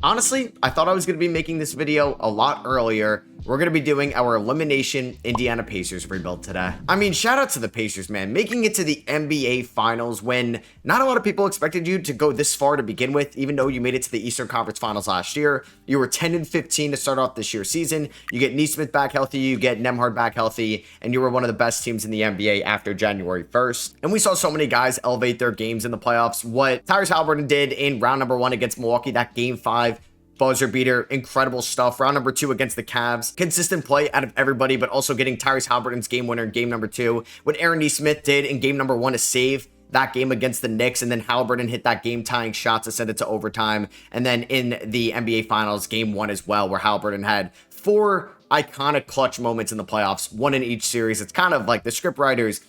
Honestly, I thought I was going to be making this video a lot earlier. We're going to be doing our elimination Indiana Pacers rebuild today. I mean, shout out to the Pacers, man. Making it to the NBA Finals when not a lot of people expected you to go this far to begin with, even though you made it to the Eastern Conference Finals last year. You were 10-15 to start off this year's season. You get Nesmith back healthy, you get Nembhard back healthy, and you were one of the best teams in the NBA after January 1st. And we saw so many guys elevate their games in the playoffs. What Tyrese Haliburton did in round number 1 against Milwaukee, that game 5, buzzer beater, incredible stuff. Round number 2 against the Cavs, consistent play out of everybody, but also getting Tyrese Haliburton's game winner in game number 2. What Aaron Nesmith did in game number 1 to save that game against the Knicks, and then Haliburton hit that game-tying shot to send it to overtime. And then in the NBA Finals, game 1 as well, where Haliburton had 4 iconic clutch moments in the playoffs, 1 in each series. It's kind of like the script writers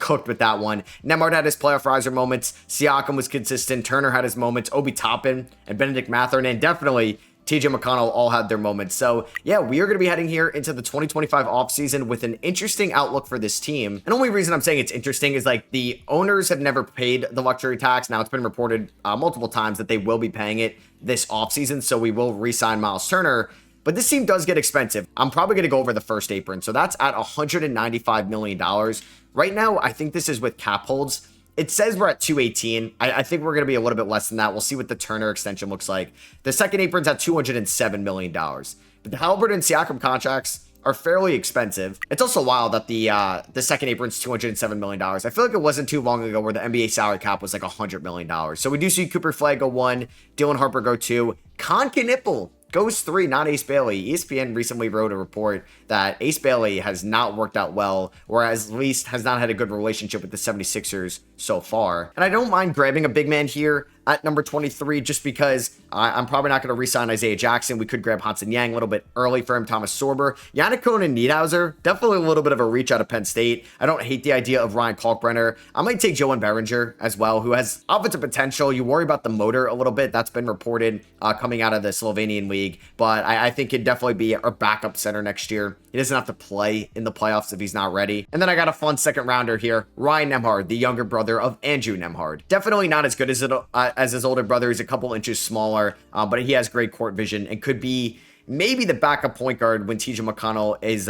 cooked with that one. Nembhard had his playoff riser moments. Siakam was consistent. Turner had his moments. Obi Toppin and Benedict Mathurin, and definitely TJ McConnell all had their moments. So yeah, we are going to be heading here into the 2025 offseason with an interesting outlook for this team. And the only reason I'm saying it's interesting is like the owners have never paid the luxury tax. Now it's been reported multiple times that they will be paying it this offseason. So we will re-sign Miles Turner. But this team does get expensive. I'm probably going to go over the first apron. So that's at $195 million. Right now, I think this is with cap holds. It says we're at 218. I think we're going to be a little bit less than that. We'll see what the Turner extension looks like. The second apron's at $207 million. But the Haliburton and Siakam contracts are fairly expensive. It's also wild that the second apron's $207 million. I feel like it wasn't too long ago where the NBA salary cap was like $100 million. So we do see Cooper Flag go 1, Dylan Harper go 2, Con Knipple goes 3, not Ace Bailey. ESPN recently wrote a report that Ace Bailey has not worked out well, or at least has not had a good relationship with the 76ers so far. And I don't mind grabbing a big man here at number 23 just because I'm probably not going to re-sign Isaiah Jackson. We could grab Hansen Yang a little bit early for him. Thomas Sorber. Yannick Conan-Niedhauser, definitely a little bit of a reach out of Penn State. I don't hate the idea of Ryan Kalkbrenner. I might take Johan Behringer as well, who has offensive potential. You worry about the motor a little bit. That's been reported coming out of the Slovenian league. But I think he'd definitely be our backup center next year. He doesn't have to play in the playoffs if he's not ready. And then I got a fun second rounder here. Ryan Nembhard, the younger brother of Andrew Nembhard. Definitely not as good as his older brother. He's a couple inches smaller, but he has great court vision and could be maybe the backup point guard when TJ McConnell is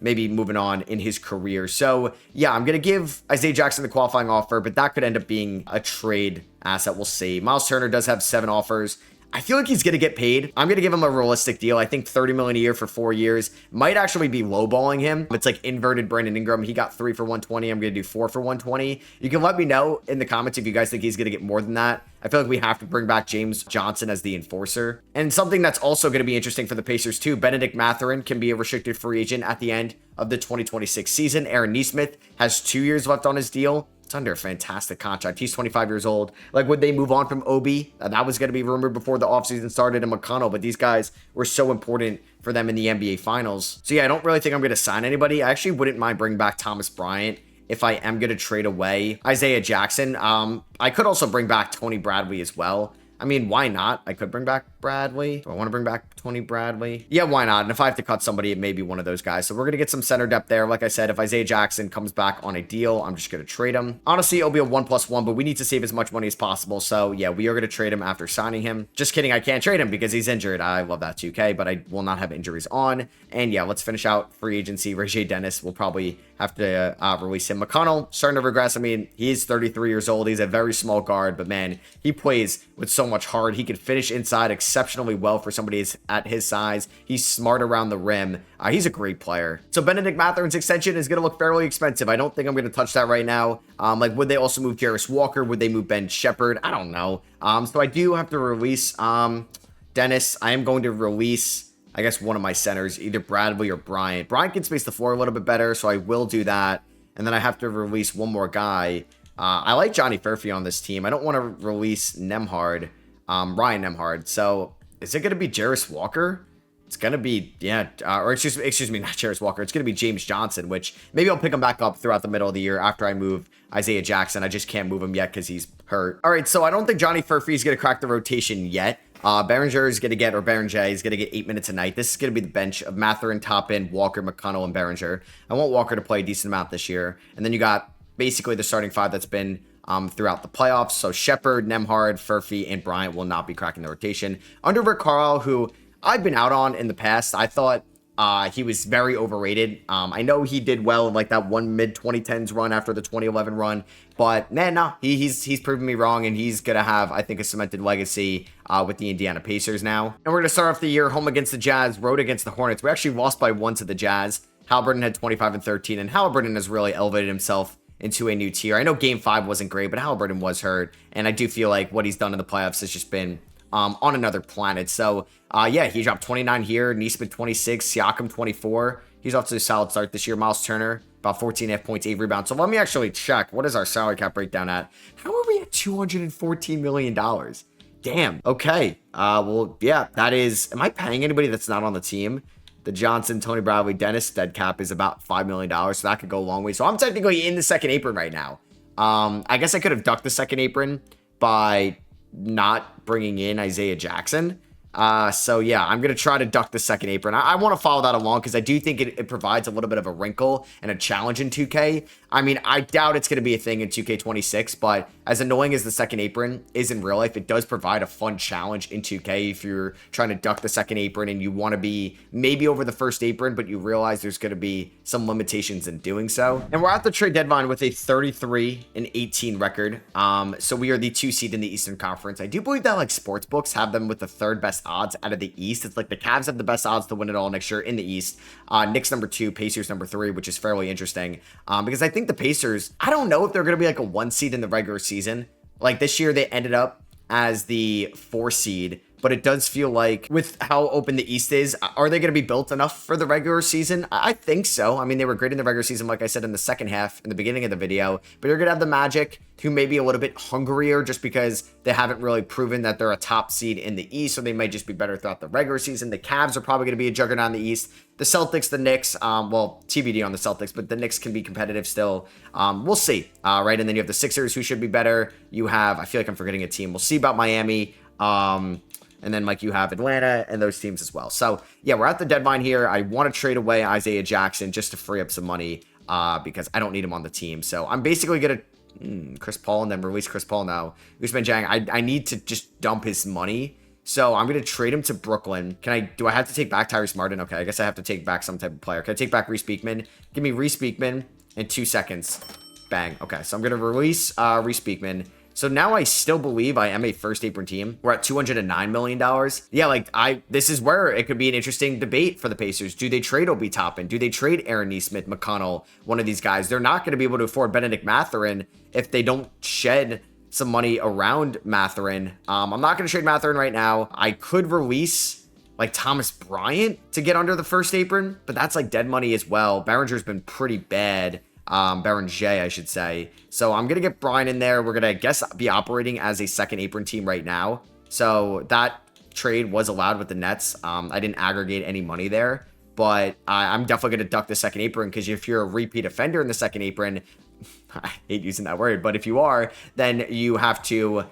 maybe moving on in his career. So yeah, I'm going to give Isaiah Jackson the qualifying offer, but that could end up being a trade asset. We'll see. Miles Turner does have 7 offers. I feel like he's going to get paid. I'm going to give him a realistic deal. I think $30 million a year for 4 years might actually be lowballing him. It's like inverted Brandon Ingram. He got 3 for 120. I'm going to do 4 for 120. You can let me know in the comments if you guys think he's going to get more than that. I feel like we have to bring back James Johnson as the enforcer. And something that's also going to be interesting for the Pacers too, Benedict Mathurin can be a restricted free agent at the end of the 2026 season. Aaron Nesmith has 2 years left on his deal. It's under a fantastic contract. He's 25 years old. Like, would they move on from Obi? That was going to be rumored before the offseason started in McConnell, but these guys were so important for them in the NBA Finals. So yeah, I don't really think I'm going to sign anybody. I actually wouldn't mind bringing back Thomas Bryant if I am going to trade away Isaiah Jackson. I could also bring back Tony Bradley as well. I mean, why not? I could bring back Bradley. Do I want to bring back Tony Bradley? Yeah, why not? And if I have to cut somebody, it may be one of those guys. So we're going to get some center depth there. Like I said, if Isaiah Jackson comes back on a deal, I'm just going to trade him. Honestly, it'll be a 1+1, but we need to save as much money as possible. So yeah, we are going to trade him after signing him. Just kidding. I can't trade him because he's injured. I love that 2K, but I will not have injuries on. And yeah, let's finish out free agency. Reggie Dennis will probably have to release him. McConnell starting to regress. I mean, he's 33 years old. He's a very small guard, but man, he plays with so much heart. He can finish inside exceptionally well for somebody at his size. He's smart around the rim. He's a great player. So Benedict Mathurin's extension is going to look fairly expensive. I don't think I'm going to touch that right now. Like, would they also move Jarris Walker? Would they move Ben Shepherd? I don't know. So I do have to release Dennis. I am going to release, I guess, one of my centers, either Bradley or Bryant. Bryant can space the floor a little bit better, so I will do that. And then I have to release one more guy. I like Johnny Furphy on this team. I don't want to release Nembhard, Ryan Nembhard. So is it going to be Jarris Walker? It's going to be, yeah, or excuse me, not Jarris Walker. It's going to be James Johnson, which maybe I'll pick him back up throughout the middle of the year after I move Isaiah Jackson. I just can't move him yet because he's hurt. All right, so I don't think Johnny Furphy is going to crack the rotation yet. Behringer is going to get, or Behringer is going to get 8 minutes a night. This is going to be the bench of Mathurin, Toppin, Walker, McConnell, and Behringer. I want Walker to play a decent amount this year. And then you got basically the starting 5 that's been throughout the playoffs. So Shepard, Nemhard, Furphy, and Bryant will not be cracking the rotation. Under Rick Carlisle, who I've been out on in the past, I thought he was very overrated. I know he did well in like that one mid-2010s run after the 2011 run, but man, no, he's proven me wrong, and he's gonna have, I think, a cemented legacy with the Indiana Pacers now. And we're gonna start off the year home against the Jazz, road against the Hornets. We actually lost by 1 to the Jazz. Halliburton had 25 and 13, and Halliburton has really elevated himself into a new tier. I know Game 5 wasn't great, but Halliburton was hurt, and I do feel like what he's done in the playoffs has just been on another planet. So, yeah, he dropped 29 here. Nesmith 26, Siakam 24. He's off to a solid start this year. Miles Turner, about 14.5 points, 8 rebounds. So let me actually check. What is our salary cap breakdown at? How are we at $214 million? Damn. Okay. Well, yeah, that is... Am I paying anybody that's not on the team? The Johnson, Tony Bradley, Dennis dead cap is about $5 million, so that could go a long way. So I'm technically in the second apron right now. I guess I could have ducked the second apron by not bringing in Isaiah Jackson. So yeah, I'm going to try to duck the second apron. I want to follow that along because I do think it provides a little bit of a wrinkle and a challenge in 2K. I mean, I doubt it's going to be a thing in 2K26, but as annoying as the second apron is in real life, it does provide a fun challenge in 2K if you're trying to duck the second apron and you want to be maybe over the first apron, but you realize there's going to be some limitations in doing so. And we're at the trade deadline with a 33 and 18 record. So we are the 2 seed in the Eastern Conference. I do believe that like sports books have them with the 3rd best odds out of the East. It's like the Cavs have the best odds to win it all next year in the East. Knicks number 2, Pacers number 3, which is fairly interesting. Because I think the Pacers, I don't know if they're going to be like a 1 seed in the regular season. Like this year, they ended up as the 4 seed, but it does feel like with how open the East is, are they going to be built enough for the regular season? I think so. I mean, they were great in the regular season, like I said in the second half, in the beginning of the video, but you're going to have the Magic, who may be a little bit hungrier just because they haven't really proven that they're a top seed in the East, so they might just be better throughout the regular season. The Cavs are probably going to be a juggernaut in the East. The Celtics, the Knicks, well, TBD on the Celtics, but the Knicks can be competitive still. We'll see, right? And then you have the Sixers, who should be better. You have, I feel like I'm forgetting a team. We'll see about Miami. And then, like, you have Atlanta and those teams as well. So, yeah, we're at the deadline here. I want to trade away Isaiah Jackson just to free up some money because I don't need him on the team. So, I'm basically going to Chris Paul and then release Chris Paul now. Usman Jang, I need to just dump his money. So, I'm going to trade him to Brooklyn. Do I have to take back Tyrese Martin? Okay, I guess I have to take back some type of player. Can I take back Reese Beekman? Give me Reese Beekman in 2 seconds. Bang. Okay, so I'm going to release Reese Beekman. So now I still believe I am a first apron team. We're at $209 million. Yeah, like this is where it could be an interesting debate for the Pacers. Do they trade Obi Toppin? Do they trade Aaron Nesmith, McConnell, one of these guys? They're not going to be able to afford Benedict Mathurin if they don't shed some money around Mathurin. I'm not going to trade Mathurin right now. I could release like Thomas Bryant to get under the first apron, but that's like dead money as well. Behringer's been pretty bad. Baron J, I should say. So I'm going to get Brian in there. We're going to, I guess, be operating as a second apron team right now. So that trade was allowed with the Nets. I didn't aggregate any money there, but I'm definitely going to duck the second apron because if you're a repeat offender in the second apron, I hate using that word, but if you are, then you have to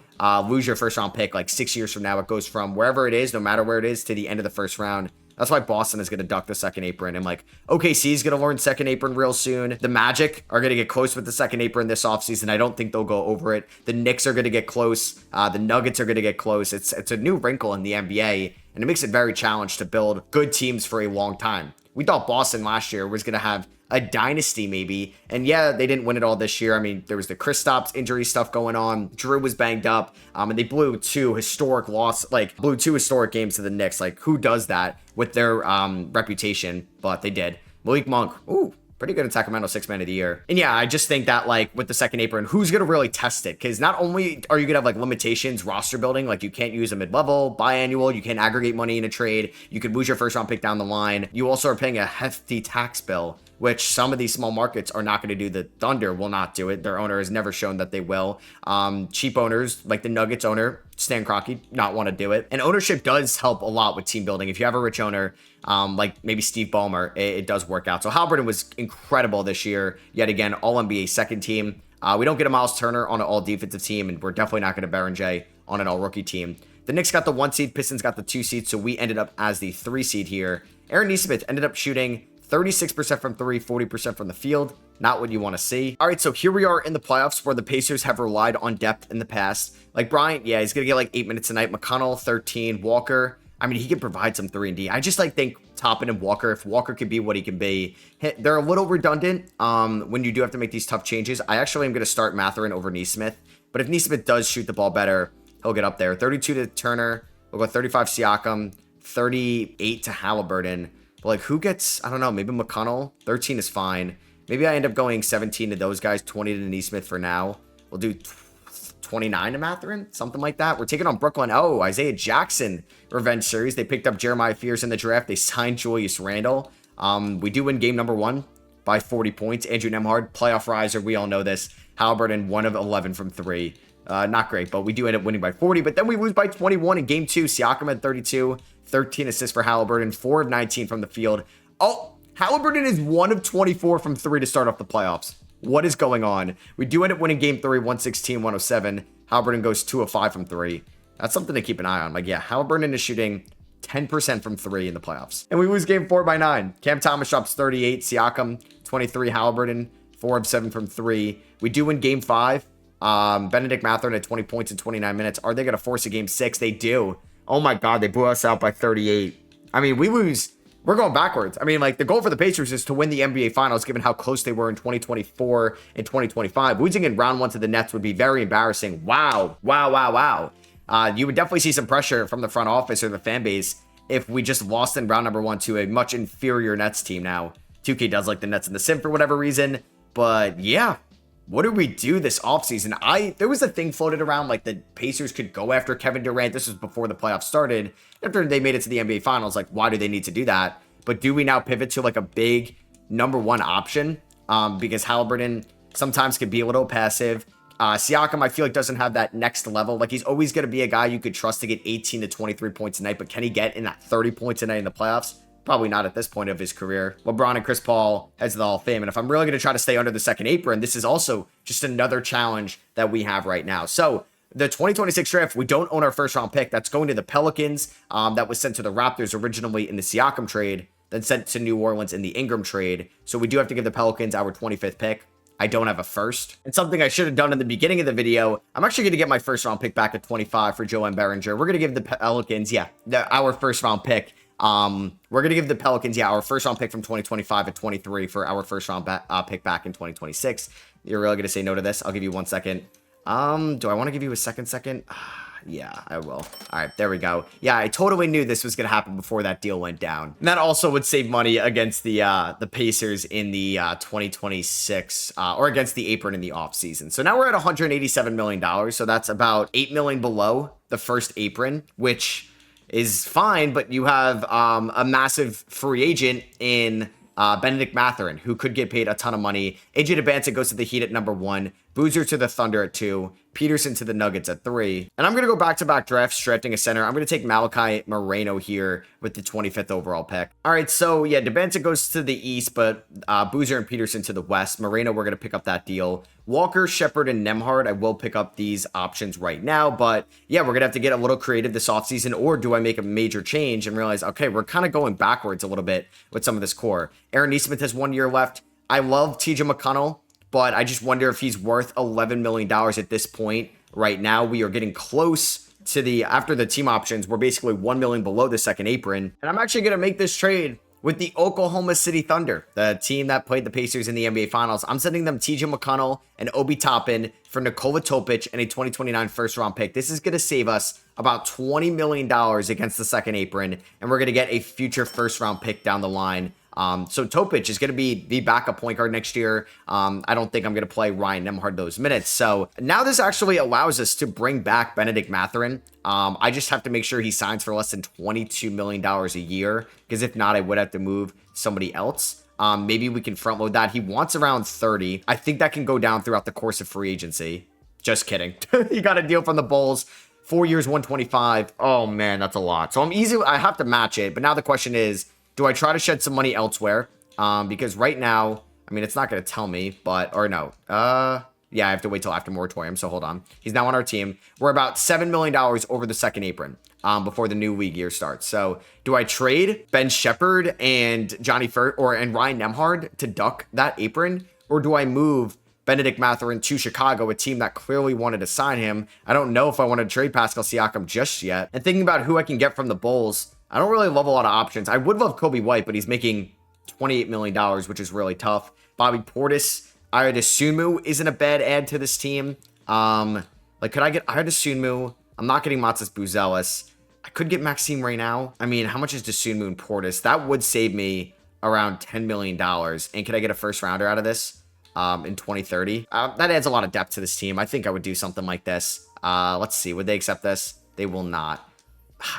lose your first round pick like 6 years from now. It goes from wherever it is, no matter where it is, to the end of the first round. That's why Boston is going to duck the second apron. And like, OKC is going to learn second apron real soon. The Magic are going to get close with the second apron this offseason. I don't think they'll go over it. The Knicks are going to get close. The Nuggets are going to get close. It's a new wrinkle in the NBA, and it makes it very challenged to build good teams for a long time. We thought Boston last year was going to have a dynasty maybe. And yeah, they didn't win it all this year. I mean, there was the Kristaps injury stuff going on. Drew was banged up. And they blew two historic games to the Knicks. Like, who does that with their reputation? But they did. Malik Monk, ooh, pretty good in Sacramento, 6th man of the year. And yeah, I just think that like with the second apron, who's going to really test it? Because not only are you going to have like limitations, roster building, like you can't use a mid-level, biannual, you can't aggregate money in a trade, you could lose your first round pick down the line. You also are paying a hefty tax bill, which some of these small markets are not going to do. The Thunder will not do it. Their owner has never shown that they will. Cheap owners, like the Nuggets owner, Stan Kroenke, not want to do it. And ownership does help a lot with team building. If you have a rich owner, like maybe Steve Ballmer, it does work out. So Halliburton was incredible this year. Yet again, all-NBA second team. We don't get a Miles Turner on an all-defensive team, and we're definitely not going to Baron J on an all-rookie team. The Knicks got the 1 seed, Pistons got the 2 seed, so we ended up as the 3 seed here. Aaron Nesmith ended up shooting 36% from three, 40% from the field. Not what you want to see. All right, so here we are in the playoffs where the Pacers have relied on depth in the past. Like Bryant, yeah, he's going to get like 8 minutes tonight. McConnell, 13. Walker, I mean, he can provide some 3 and D. I just like think Toppin and Walker, if Walker could be what he can be, they're a little redundant when you do have to make these tough changes. I actually am going to start Mathurin over Neesmith. But if Neesmith does shoot the ball better, he'll get up there. 32 to Turner. We'll go 35 Siakam. 38 to Halliburton. But like, who gets, I don't know, maybe McConnell? 13 is fine. Maybe I end up going 17 to those guys, 20 to Neesmith for now. We'll do 29 to Mathurin, something like that. We're taking on Brooklyn. Oh, Isaiah Jackson revenge series. They picked up Jeremiah Fears in the draft. They signed Julius Randle. We do win game number 1 by 40 points. Andrew Nembhard, playoff riser. We all know this. Halliburton, 1 of 11 from 3. Not great, but we do end up winning by 40. But then we lose by 21 in game 2. Siakam at 32. 13 assists for Halliburton. 4 of 19 from the field. Oh, Halliburton is 1 of 24 from 3 to start off the playoffs. What is going on? We do end up winning game 3, 116-107. Halliburton goes 2 of 5 from 3. That's something to keep an eye on. Like, yeah, Halliburton is shooting 10% from 3 in the playoffs. And we lose game 4 by 9. Cam Thomas drops 38. Siakam, 23. Halliburton, 4 of 7 from 3. We do win game 5. Benedict Mathurin at 20 points in 29 minutes. Are they going to force a game 6? They do. Oh my God, they blew us out by 38. I mean, we lose. We're going backwards. I mean, like, the goal for the Pacers is to win the NBA Finals, given how close they were in 2024 and 2025. Losing in round 1 to the Nets would be very embarrassing. Wow. Wow, wow, wow. You would definitely see some pressure from the front office or the fan base if we just lost in round number 1 to a much inferior Nets team. Now, 2K does like the Nets in the sim for whatever reason. But, yeah. What do we do this offseason? There was a thing floated around like the Pacers could go after Kevin Durant. This was before the playoffs started. After they made it to the NBA Finals, like, why do they need to do that? But do we now pivot to like a big number 1 option? Because Halliburton sometimes can be a little passive. Siakam, I feel like, doesn't have that next level. Like, he's always going to be a guy you could trust to get 18 to 23 points a night. But can he get in that 30 points a night in the playoffs? Probably not at this point of his career. LeBron and Chris Paul heads to the Hall of Fame. And if I'm really going to try to stay under the second apron, this is also just another challenge that we have right now. So the 2026 draft, we don't own our first round pick. That's going to the Pelicans. That was sent to the Raptors originally in the Siakam trade, then sent to New Orleans in the Ingram trade. So we do have to give the Pelicans our 25th pick. I don't have a first. And something I should have done in the beginning of the video, I'm actually going to get my first round pick back at 25 for Joe M. Behringer. We're going to give the Pelicans, our first round pick. We're going to give the Pelicans, our first round pick from 2025 at 23 for our first round pick back in 2026. You're really going to say no to this? I'll give you 1 second. Do I want to give you a second? Yeah, I will. All right, there we go. Yeah, I totally knew this was going to happen before that deal went down. And that also would save money against the Pacers in the 2026 or against the apron in the offseason. So now we're at $187 million. So that's about $8 million below the first apron, which is fine, but you have a massive free agent in Benedict Mathurin, who could get paid a ton of money. AJ DeBanza goes to the Heat at number 1. Boozer to the Thunder at 2. Peterson to the Nuggets at 3. And I'm going to go back-to-back drafts, drafting a center. I'm going to take Malachi Moreno here with the 25th overall pick. All right, so yeah, DeBanza goes to the East, but Boozer and Peterson to the West. Moreno, we're going to pick up that deal. Walker, Shepard, and Nembhard, I will pick up these options right now. But yeah, we're going to have to get a little creative this offseason, or do I make a major change and realize, okay, we're kind of going backwards a little bit with some of this core. Aaron Neesmith has 1 year left. I love TJ McConnell, but I just wonder if he's worth $11 million at this point. Right now, we are getting close to after the team options, we're basically $1 million below the second apron. And I'm actually going to make this trade with the Oklahoma City Thunder, the team that played the Pacers in the NBA Finals. I'm sending them TJ McConnell and Obi Toppin for Nikola Topic and a 2029 first round pick. This is going to save us about $20 million against the second apron, and we're going to get a future first round pick down the line. So Topic is going to be the backup point guard next year. I don't think I'm going to play Ryan Nembhard those minutes. So now this actually allows us to bring back Benedict Mathurin. I just have to make sure he signs for less than $22 million a year, because if not, I would have to move somebody else. Maybe we can front load that. He wants around 30. I think that can go down throughout the course of free agency. Just kidding. He got a deal from the Bulls. 4 years, 125. Oh man, that's a lot. So I have to match it. But now the question is, do I try to shed some money elsewhere? Because right now, I mean, it's not going to tell me, yeah, I have to wait till after moratorium. So hold on. He's now on our team. We're about $7 million over the second apron. before the new league year starts. So do I trade Ben Shepherd and and Ryan Nembhard to duck that apron? Or do I move Benedict Mathurin to Chicago, a team that clearly wanted to sign him? I don't know if I want to trade Pascal Siakam just yet. And thinking about who I can get from the Bulls, I don't really love a lot of options. I would love Kobe White, but he's making $28 million, which is really tough. Bobby Portis, Ayo Dosunmu isn't a bad add to this team. Could I get Ayo Dosunmu? I'm not getting Matas Buzelis. I could get Maxime right now. I mean, how much is Dosunmu and Portis? That would save me around $10 million. And could I get a first rounder out of this in 2030? That adds a lot of depth to this team. I think I would do something like this. Let's see. Would they accept this? They will not.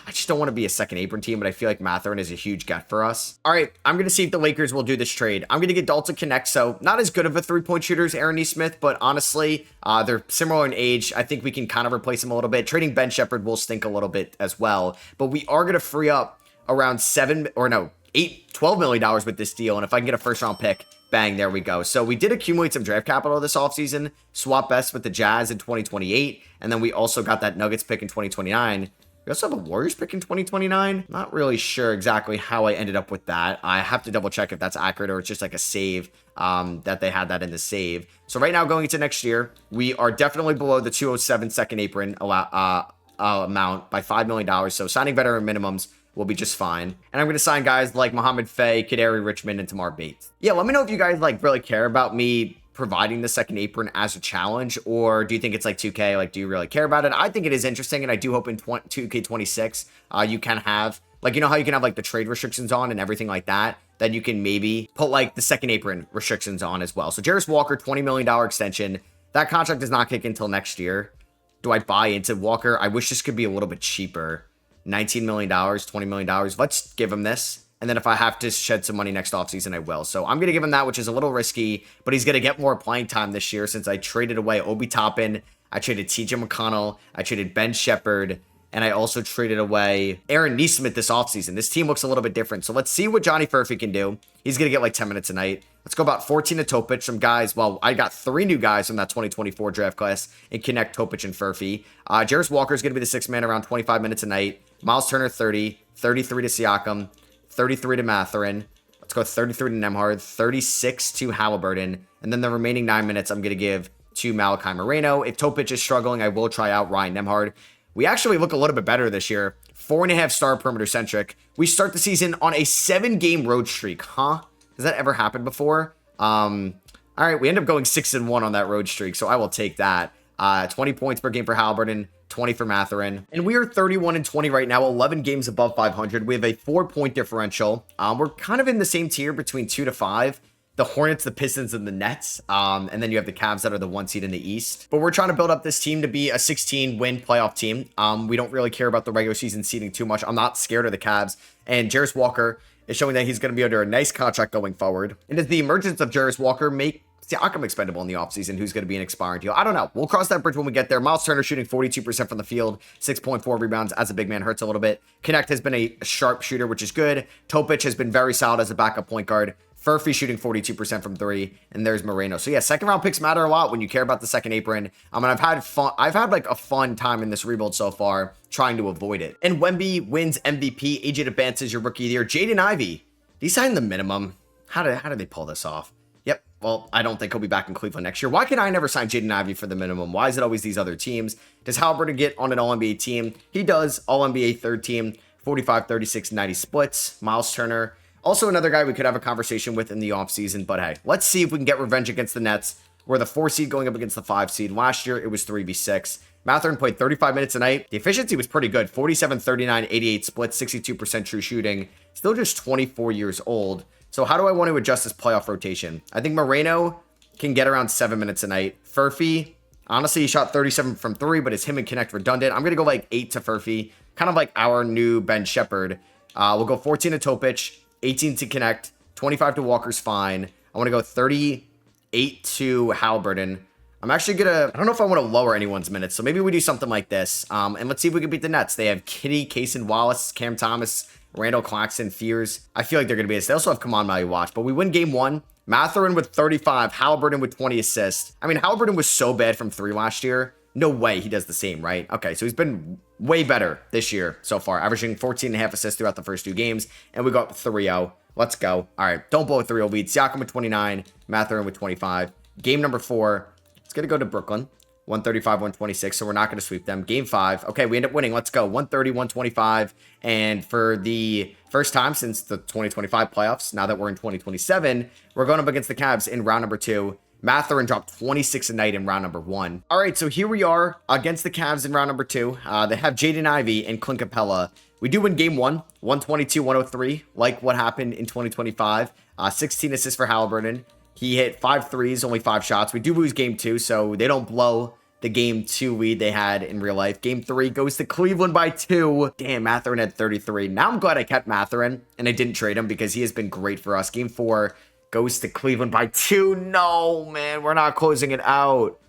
I just don't want to be a second apron team, but I feel like Mathurin is a huge get for us. All right, I'm going to see if the Lakers will do this trade. I'm going to get Dalton Connect, so not as good of a three-point shooter as Aaron Nesmith, but honestly, they're similar in age. I think we can kind of replace him a little bit. Trading Ben Shepherd will stink a little bit as well, but we are going to free up around $12 million with this deal, and if I can get a first-round pick, bang, there we go. So we did accumulate some draft capital this offseason, swap best with the Jazz in 2028, and then we also got that Nuggets pick in 2029. We also have a Warriors pick in 2029. Not really sure exactly how I ended up with that. I have to double check if that's accurate or it's just like a save that they had that in the save. So right now going into next year, we are definitely below the 207 second apron amount by $5 million. So signing veteran minimums will be just fine. And I'm going to sign guys like Mohamed Faye, Kaderi Richmond, and Tamar Bates. Yeah, let me know if you guys really care about me providing the second apron as a challenge, or do you think it's like 2K? Do you really care about it? I think it is interesting, and I do hope in 2K26 you can have, you know how you can have the trade restrictions on and everything like that, then you can maybe put the second apron restrictions on as well. So Jarris Walker, $20 million extension. That contract does not kick until next year. Do I buy into Walker? I wish this could be a little bit cheaper. $19 million, $20 million. Let's give him this. And then if I have to shed some money next offseason, I will. So I'm going to give him that, which is a little risky, but he's going to get more playing time this year since I traded away Obi Toppin. I traded TJ McConnell. I traded Ben Shepherd. And I also traded away Aaron Nesmith this offseason. This team looks a little bit different. So let's see what Johnny Furphy can do. He's going to get 10 minutes a night. Let's go about 14 to Topic. Some guys, I got 3 new guys from that 2024 draft class in Connect, Topic, and Furphy. Jarris Walker is going to be the 6th man around 25 minutes a night. Miles Turner, 30. 33 to Siakam. 33 to Mathurin. Let's go 33 to Nembhard, 36 to Halliburton, and then the remaining 9 minutes I'm going to give to Malachi Moreno. If Topic is struggling, I will try out Ryan Nembhard. We actually look a little bit better this year. 4.5-star perimeter centric. We start the season on a 7-game road streak. Huh? Has that ever happened before? All right, we end up going 6-1 on that road streak, so I will take that. 20 points per game for Halliburton, 20 for Mathurin. And we are 31-20 right now, 11 games above 500. We have a 4-point differential. We're kind of in the same tier between 2 to 5. The Hornets, the Pistons, and the Nets. And then you have the Cavs that are the 1 seed in the East. But we're trying to build up this team to be a 16-win playoff team. We don't really care about the regular season seeding too much. I'm not scared of the Cavs. And Jarris Walker is showing that he's going to be under a nice contract going forward. And does the emergence of Jarris Walker make Siakam expendable in the offseason, who's going to be an expiring deal? I don't know. We'll cross that bridge when we get there. Miles Turner shooting 42% from the field, 6.4 rebounds as a big man hurts a little bit. Connect has been a sharp shooter, which is good. Topic has been very solid as a backup point guard. Furphy shooting 42% from 3, and there's Moreno. So yeah, second round picks matter a lot when you care about the second apron. And I've had fun. I've had a fun time in this rebuild so far, trying to avoid it. And Wemby wins MVP. AJ advances your rookie of the year. Jaden Ivey, he signed the minimum. How did they pull this off? Yep. Well, I don't think he'll be back in Cleveland next year. Why can I never sign Jaden Ivey for the minimum? Why is it always these other teams? Does Halliburton get on an All-NBA team? He does. All-NBA third team, 45, 36, 90 splits. Miles Turner, also another guy we could have a conversation with in the offseason. But hey, let's see if we can get revenge against the Nets. We're the 4 seed going up against the 5 seed. Last year, it was 3v6. Mathurin played 35 minutes a night. The efficiency was pretty good. 47, 39, 88 splits, 62% true shooting. Still just 24 years old. So how do I want to adjust this playoff rotation? I think Moreno can get around 7 minutes a night. Furphy, honestly, he shot 37 from 3, but it's him and Connect redundant. I'm going to go 8 to Furphy, kind of like our new Ben Shepherd. We'll go 14 to Topic, 18 to Connect, 25 to Walker's fine. I want to go 38 to Halliburton. I'm actually going to, I don't know if I want to lower anyone's minutes, so maybe we do something like this. And let's see if we can beat the Nets. They have Kitty, Cason Wallace, Cam Thomas, Randall Claxton, Fears. I feel like they're going to be. They also have Kaman Value Watch, but we win game 1. Mathurin with 35, Halliburton with 20 assists. I mean, Halliburton was so bad from 3 last year. No way he does the same, right? Okay, so he's been way better this year so far, averaging 14.5 assists throughout the first 2 games, and we got 3-0. Let's go. All right, don't blow a 3-0 lead. Siakam with 29, Mathurin with 25. Game number 4, it's going to go to Brooklyn. 135, 126, so we're not going to sweep them. Game 5. Okay, we end up winning. Let's go. 130, 125. And for the first time since the 2025 playoffs, now that we're in 2027, we're going up against the Cavs in round number 2. Mathurin dropped 26 a night in round number 1. All right, so here we are against the Cavs in round number 2. They have Jaden Ivey and Clint Capella. We do win game 1, 122, 103, like what happened in 2025. 16 assists for Halliburton. He hit 5 threes, only 5 shots. We do lose game 2, so they don't blow the game 2 lead they had in real life. Game 3 goes to Cleveland by 2. Damn, Mathurin had 33. Now I'm glad I kept Mathurin and I didn't trade him because he has been great for us. Game 4 goes to Cleveland by 2. No, man, we're not closing it out.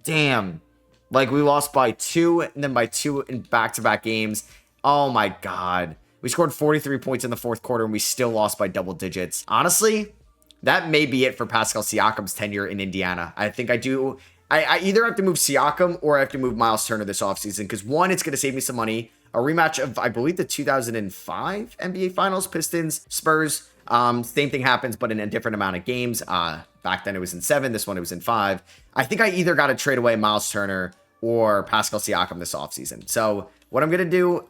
Damn. Like, we lost by 2 and then by 2 in back-to-back games. Oh, my God. We scored 43 points in the 4th quarter and we still lost by double digits. Honestly, that may be it for Pascal Siakam's tenure in Indiana. I think I do. I either have to move Siakam or I have to move Miles Turner this offseason because, one, it's going to save me some money. A rematch of, I believe, the 2005 NBA Finals, Pistons, Spurs. Same thing happens, but in a different amount of games. Back then it was in 7. This one it was in 5. I think I either got to trade away Miles Turner or Pascal Siakam this offseason. So what I'm going to do,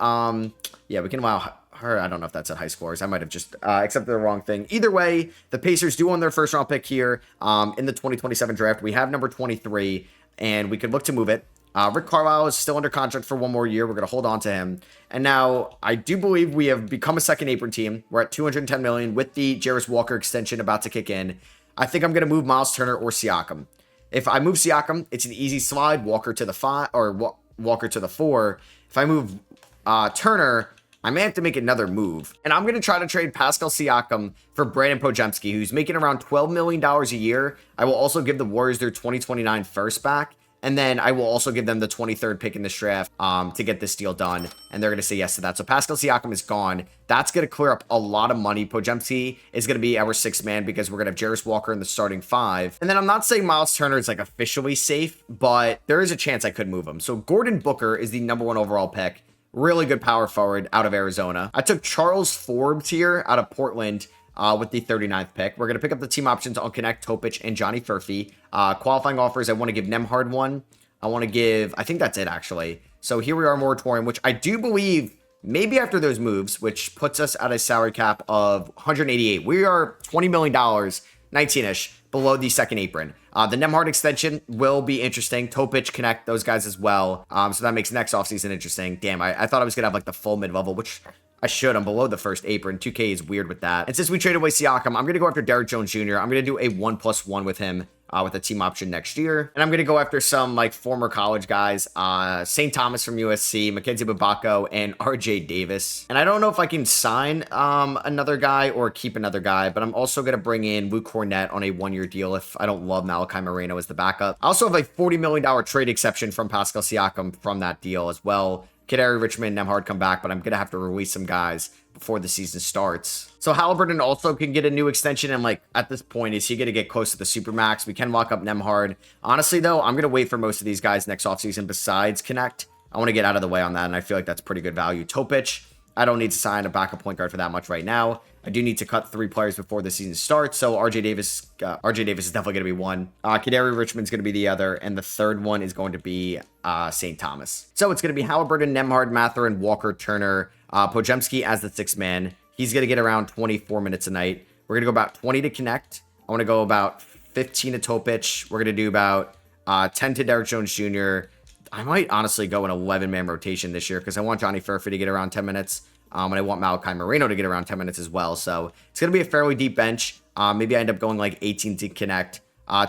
yeah, we can allow her. I don't know if that's at high scores. I might have just accepted the wrong thing. Either way, the Pacers do own their first round pick here in the 2027 draft. We have number 23, and we could look to move it. Rick Carlisle is still under contract for 1 more year. We're going to hold on to him. And now I do believe we have become a second apron team. We're at $210 million with the Jarris Walker extension about to kick in. I think I'm going to move Miles Turner or Siakam. If I move Siakam, it's an easy slide. Walker to the 5 or Walker to the 4. If I move Turner, I may have to make another move. And I'm going to try to trade Pascal Siakam for Brandon Podziemski, who's making around $12 million a year. I will also give the Warriors their 2029 first back. And then I will also give them the 23rd pick in this draft to get this deal done. And they're going to say yes to that. So Pascal Siakam is gone. That's going to clear up a lot of money. Podziemski is going to be our 6th man because we're going to have Jarris Walker in the starting 5. And then I'm not saying Miles Turner is like officially safe, but there is a chance I could move him. So Gordon Booker is the number 1 overall pick. Really good power forward out of Arizona. I took Charles Forbes here out of Portland with the 39th pick. We're going to pick up the team options on Connect, Topic, and Johnny Furphy. Qualifying offers, I want to give Nemhard one. I want to give, I think that's it actually. So here we are, moratorium, which I do believe maybe after those moves, which puts us at a salary cap of 188. We are $20 million, 19-ish, below the second apron. The Nemhard extension will be interesting. Topic, Connect, those guys as well. So that makes next offseason interesting. Damn, I thought I was going to have like the full mid-level, which I should. I'm below the first apron. 2K is weird with that. And since we traded away Siakam, I'm going to go after Derrick Jones Jr. I'm going to do a 1+1 with him. With a team option next year. And I'm going to go after some like former college guys, St. Thomas from USC, Mackenzie Babako, and RJ Davis. And I don't know if I can sign another guy or keep another guy, but I'm also going to bring in Luke Cornett on a 1-year deal if I don't love Malachi Moreno as the backup. I also have a $40 million trade exception from Pascal Siakam from that deal as well. Kadari Richmond, Nemhard come back, but I'm going to have to release some guys before the season starts. So Halliburton also can get a new extension, and like at this point, is he going to get close to the Supermax? We can lock up Nemhard. Honestly, though, I'm going to wait for most of these guys next offseason besides Connect. I want to get out of the way on that, and I feel like that's pretty good value. Topic, I don't need to sign a backup point guard for that much right now. I do need to cut 3 players before the season starts, so RJ Davis is definitely going to be one. Kadari Richmond's going to be the other, and the third one is going to be St. Thomas. So it's going to be Halliburton, Nemhard, Mathurin, Walker, Turner, Podziemski as the 6th man. He's going to get around 24 minutes a night. We're going to go about 20 to Connect. I want to go about 15 to Topic. We're going to do about 10 to Derrick Jones Jr. I might honestly go an 11-man rotation this year because I want Johnny Furphy to get around 10 minutes. And I want Malachi Moreno to get around 10 minutes as well. So it's going to be a fairly deep bench. Maybe I end up going like 18 to Connect.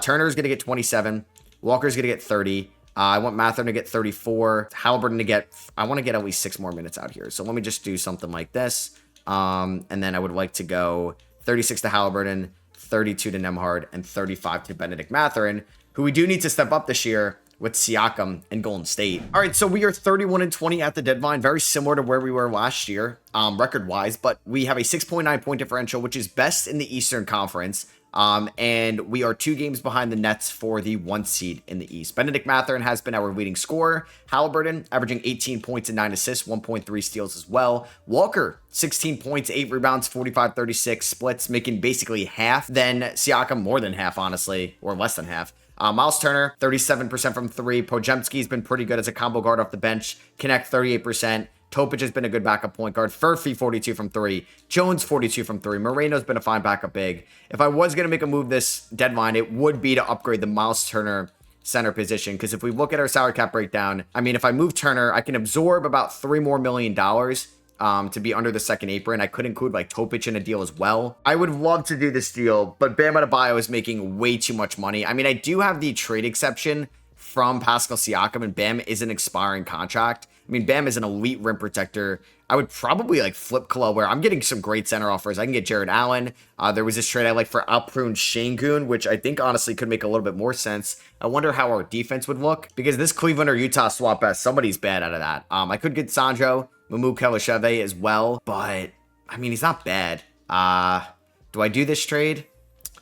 Turner's going to get 27. Walker's going to get 30. I want Mathurin to get 34. Halliburton to get, I want to get at least 6 more minutes out here. So let me just do something like this. And then I would like to go 36 to Halliburton, 32 to Nemhard, and 35 to Benedict Mathurin, who we do need to step up this year with Siakam and Golden State. All right, so we are 31-20 at the deadline, very similar to where we were last year, record-wise, but we have a 6.9 point differential, which is best in the Eastern Conference. And we are 2 games behind the Nets for the 1 seed in the East. Benedict Mathurin has been our leading scorer. Halliburton averaging 18 points and 9 assists, 1.3 steals as well. Walker, 16 points, 8 rebounds, 45-36 splits, making basically half. Then Siakam, more than half, honestly, or less than half. Miles Turner, 37% from 3. Podziemski's been pretty good as a combo guard off the bench. Connect, 38%. Topic has been a good backup point guard. Furphy, 42 from 3. Jones, 42 from 3. Moreno's been a fine backup big. If I was going to make a move this deadline, it would be to upgrade the Miles Turner center position. Because if we look at our salary cap breakdown, I mean, if I move Turner, I can absorb about $3 more million to be under the second apron. I could include like Topic in a deal as well. I would love to do this deal, but Bam Adebayo is making way too much money. I mean, I do have the trade exception from Pascal Siakam, and Bam is an expiring contract. I mean, Bam is an elite rim protector. I would probably like flip Khalil, where I'm getting some great center offers. I can get Jared Allen. There was this trade I like for Alperen Şengün, which I think honestly could make a little bit more sense. I wonder how our defense would look, because this Cleveland or Utah swap best, somebody's bad out of that. I could get Sandro Mamukelashvili as well, but I mean, he's not bad. Do I do this trade?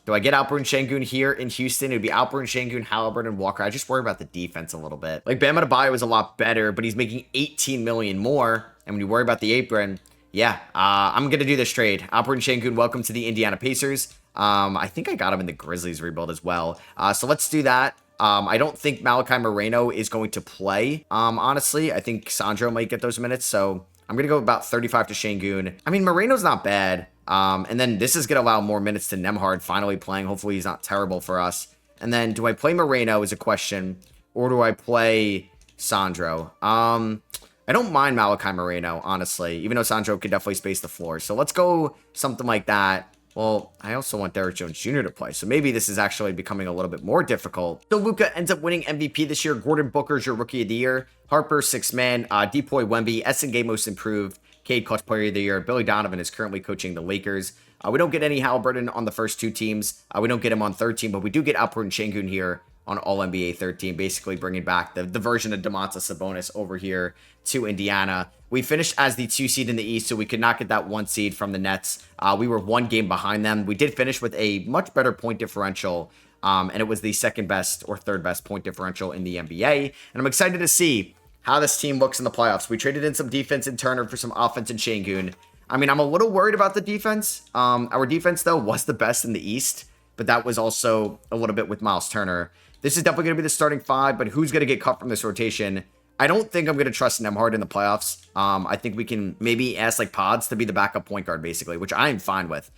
Do I get Alperen Şengün here in Houston? It would be Alperen Şengün, Halliburton, and Walker. I just worry about the defense a little bit. Like, Bam Adebayo is a lot better, but he's making $18 million more. And when you worry about the apron, yeah, I'm going to do this trade. Alperen Şengün, welcome to the Indiana Pacers. I think I got him in the Grizzlies rebuild as well. So let's do that. I don't think Malachi Moreno is going to play, honestly. I think Sandro might get those minutes, so I'm going to go about 35 to Şengün. I mean, Moreno's not bad. And then this is going to allow more minutes to Nembhard finally playing. Hopefully he's not terrible for us. And then do I play Moreno is a question, or do I play Sandro? I don't mind Malachi Moreno, honestly, even though Sandro could definitely space the floor. So let's go something like that. Well, I also want Derrick Jones Jr. to play, so maybe this is actually becoming a little bit more difficult. So Luka ends up winning MVP this year. Gordon Booker's your Rookie of the Year. Harper, 6th man. Depoy Wemby, SNG Most Improved. Cade Clutch Player of the Year. Billy Donovan is currently coaching the Lakers. We don't get any Halliburton on the first 2 teams. We don't get him on third team, but we do get Alperen Şengün here on All-NBA third team, basically bringing back the version of Domantas Sabonis over here to Indiana. We finished as the 2 seed in the East, so we could not get that 1 seed from the Nets. We were 1 game behind them. We did finish with a much better point differential, and it was the second best or third best point differential in the NBA. And I'm excited to see how this team looks in the playoffs. We traded in some defense in Turner for some offense in Şengün. I mean, I'm a little worried about the defense. Our defense, though, was the best in the East, but that was also a little bit with Miles Turner. This is definitely going to be the starting 5, but who's going to get cut from this rotation? I don't think I'm going to trust Nembhard in the playoffs. I think we can maybe ask like Pods to be the backup point guard, basically, which I am fine with.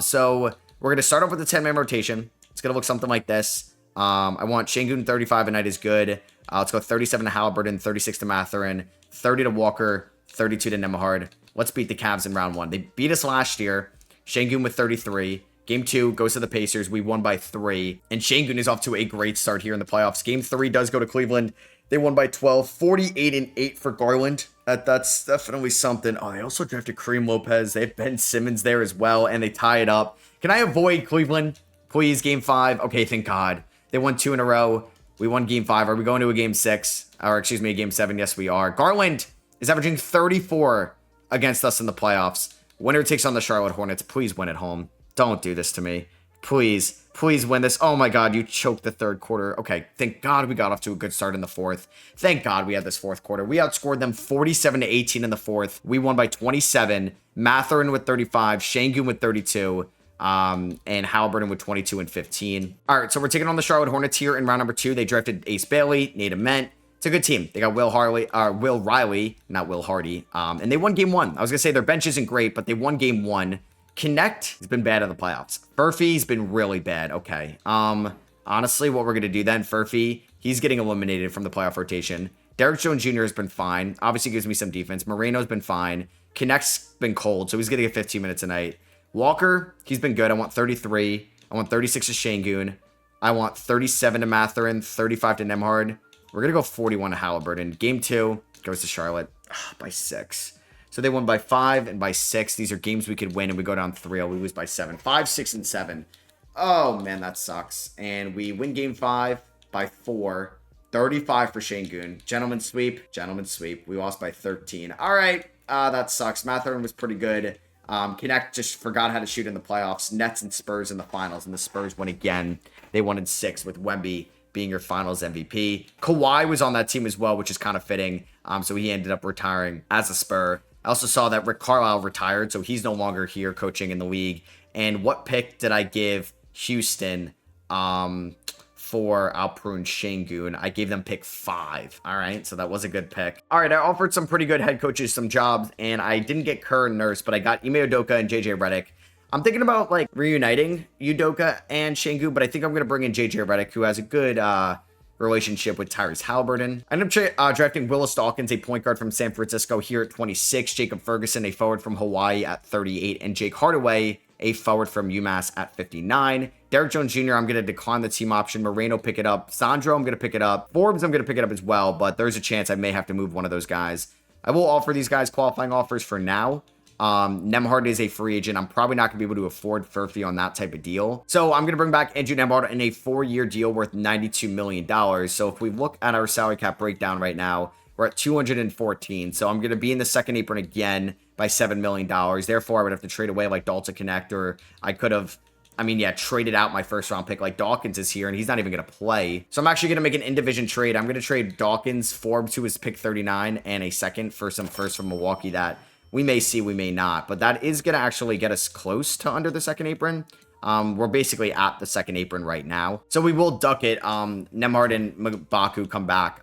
So we're going to start off with the 10-man rotation. It's going to look something like this. I want Şengün 35 a night is good. Let's go 37 to Halliburton, 36 to Mathurin, 30 to Walker, 32 to Nembhard. Let's beat the Cavs in round 1. They beat us last year. Şengün with 33. Game 2 goes to the Pacers. We won by 3. And Şengün is off to a great start here in the playoffs. Game 3 does go to Cleveland. They won by 12. 48-8 for Garland. That's definitely something. Oh, they also drafted Kareem Lopez. They have Ben Simmons there as well, and they tie it up. Can I avoid Cleveland? Please, Game 5. Okay, thank God. They won 2 in a row. We won Game 5. Are we going to a Game 6? Or, excuse me, Game 7? Yes, we are. Garland is averaging 34 against us in the playoffs. Winner takes on the Charlotte Hornets. Please win at home. Don't do this to me. Please, please win this. Oh my God, you choked the third quarter. Okay, thank God we got off to a good start in the fourth. Thank God we had this fourth quarter. We outscored them 47-18 in the fourth. We won by 27. Mathurin with 35. Şengün with 32. And Halliburton with 22 and 15. All right, so we're taking on the Charlotte Hornets here in round number 2. They drafted Ace Bailey, Nate Ament. It's a good team. They got Will Riley, not Will Hardy. And they won Game 1. I was going to say their bench isn't great, but they won Game 1. Connect has been bad in the playoffs. Furphy's been really bad. Okay. Honestly, what we're going to do then, Furphy, he's getting eliminated from the playoff rotation. Derrick Jones Jr. has been fine. Obviously gives me some defense. Moreno's been fine. Connect's been cold, so he's going to get 15 minutes a night. Walker, he's been good. I want 33. I want 36 to Şengün. I want 37 to Mathurin, 35 to Nembhard. We're going to go 41 to Halliburton. Game 2 goes to Charlotte by 6. So they won by 5 and by 6. These are games we could win, and we go down 3-0. We lose by 7. 5, 6, and 7. Oh, man, that sucks. And we win Game 5 by 4. 35 for Şengün. Gentleman's sweep. Gentleman's sweep. We lost by 13. All right. That sucks. Mathurin was pretty good. Connect just forgot how to shoot in the playoffs. Nets and Spurs in the finals, and the Spurs won again. They won in 6 with Wemby being your finals MVP. Kawhi was on that team as well, which is kind of fitting. So he ended up retiring as a Spur. I also saw that Rick Carlisle retired, so he's no longer here coaching in the league. And what pick did I give Houston for Alperen Şengün? I gave them pick 5. All right, so that was a good pick. All right, I offered some pretty good head coaches some jobs, and I didn't get Kerr and Nurse, but I got Ime Udoka and JJ Redick. I'm thinking about like reuniting Udoka and Şengün, but I think I'm going to bring in JJ Redick, who has a good relationship with Tyrese Halliburton. I ended up drafting Willis Dawkins, a point guard from San Francisco, here at 26. Jacob Ferguson, a forward from Hawaii, at 38. And Jake Hardaway, a forward from UMass, at 59. Derrick Jones Jr., I'm going to decline the team option. Moreno, pick it up. Sandro, I'm going to pick it up. Forbes, I'm going to pick it up as well, but there's a chance I may have to move one of those guys. I will offer these guys qualifying offers for now. Nembhard is a free agent. I'm probably not going to be able to afford Furphy on that type of deal. So I'm going to bring back Andrew Nembhard in a 4-year deal worth $92 million. So if we look at our salary cap breakdown right now, we're at 214. So I'm going to be in the second apron again by $7 million. Therefore, I would have to trade away like Dalton Connect, or I could have, traded out my first round pick. Like Dawkins is here and he's not even going to play. So I'm actually going to make an in-division trade. I'm going to trade Dawkins, Forbes, who is pick 39, and a second for some first from Milwaukee that we may see, we may not, but that is going to actually get us close to under the second apron. We're basically at the second apron right now. So we will duck it. Nembhard and M'Baku come back.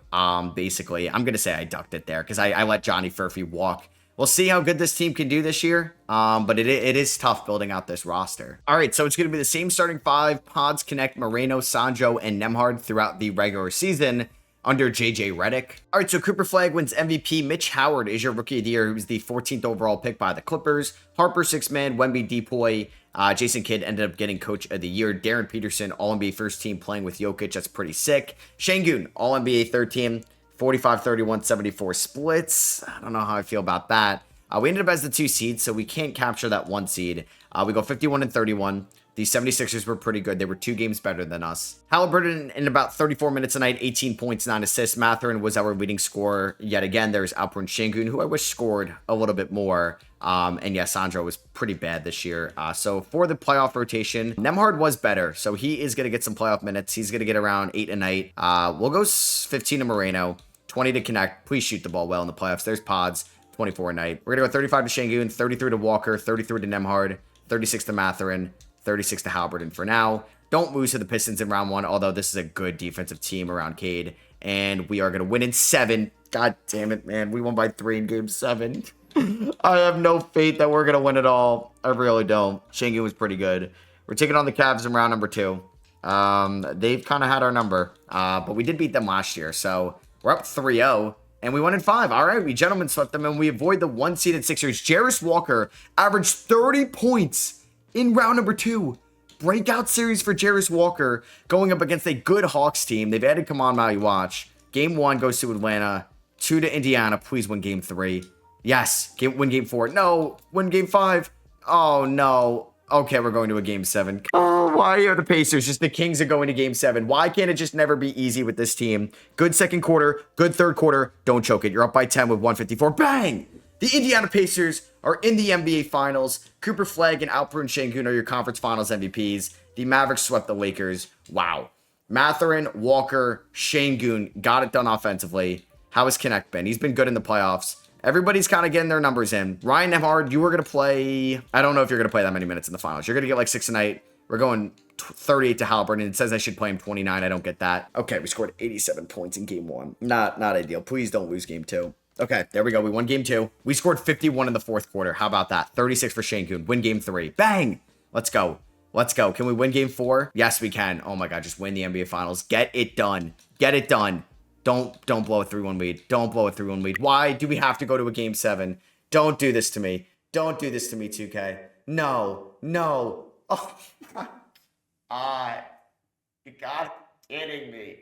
Basically, I'm going to say I ducked it there because I let Johnny Furphy walk. We'll see how good this team can do this year, but it is tough building out this roster. All right, so it's going to be the same starting 5, Pods, Connect, Moreno, Sandro, and Nembhard throughout the regular season under JJ Redick. All right, so Cooper Flagg wins MVP. Mitch Howard is your rookie of the year, who's the 14th overall pick by the Clippers. Harper, 6-man. Wemby, Depoy. Jason Kidd ended up getting coach of the year. Darren Peterson, All-NBA first team playing with Jokic. That's pretty sick. Şengün, All-NBA third team. 45, 31, 74 splits. I don't know how I feel about that. We ended up as the 2 seed, so we can't capture that 1 seed. We go 51 and 31. The 76ers were pretty good. They were 2 games better than us. Halliburton in about 34 minutes a night, 18 points, 9 assists. Mathurin was our leading scorer yet again. There's Alperen Şengün, who I wish scored a little bit more. And yeah, Sandro was pretty bad this year. So for the playoff rotation, Nembhard was better. So he is going to get some playoff minutes. He's going to get around 8 a night. We'll go 15 to Moreno, 20 to Connect. Please shoot the ball well in the playoffs. There's Pods, 24 a night. We're going to go 35 to Şengün, 33 to Walker, 33 to Nembhard, 36 to Mathurin, 36 to Halliburton for now. Don't lose to the Pistons in round 1, although this is a good defensive team around Cade. And we are going to win in 7. God damn it, man. We won by 3 in game 7. I have no faith that we're going to win it all. I really don't. Şengün was pretty good. We're taking on the Cavs in round number 2. They've kind of had our number, but we did beat them last year. So we're up 3-0. And we won in 5. All right, we gentlemen swept them, and we avoid the 1-seeded Sixers. Jarris Walker averaged 30 points in round number 2. Breakout series for Jarris Walker going up against a good Hawks team. They've added Kaman Maliwatch. Game 1 goes to Atlanta. 2 to Indiana. Please win game 3. Yes. Win game 4. No. Win game 5. Oh, no. Okay, we're going to a game 7. Oh, why are the Pacers just the kings of going to game 7? Why can't it just never be easy with this team? Good second quarter. Good third quarter. Don't choke it. You're up by 10 with 154. Bang! The Indiana Pacers are in the NBA Finals. Cooper Flagg and Alperen Şengün are your conference finals MVPs. The Mavericks swept the Lakers. Wow. Mathurin, Walker, Şengün got it done offensively. How has Connect been? He's been good in the playoffs. Everybody's kind of getting their numbers in. Ryan Nembhard, you were going to play... I don't know if you're going to play that many minutes in the finals. You're going to get like 6 a night. We're going 38 to Halliburton. It says I should play him 29. I don't get that. Okay, we scored 87 points in game 1. Not ideal. Please don't lose game 2. Okay, there we go. We won game 2. We scored 51 in the fourth quarter. How about that? 36 for Şengün. Win game 3. Bang! Let's go. Let's go. Can we win game 4? Yes, we can. Oh my God, just win the NBA Finals. Get it done. Get it done. Don't blow a 3-1 lead. Don't blow a 3-1 lead. Why do we have to go to a game 7? Don't do this to me. Don't do this to me, 2K. No. Oh my God. You gotta be kidding me.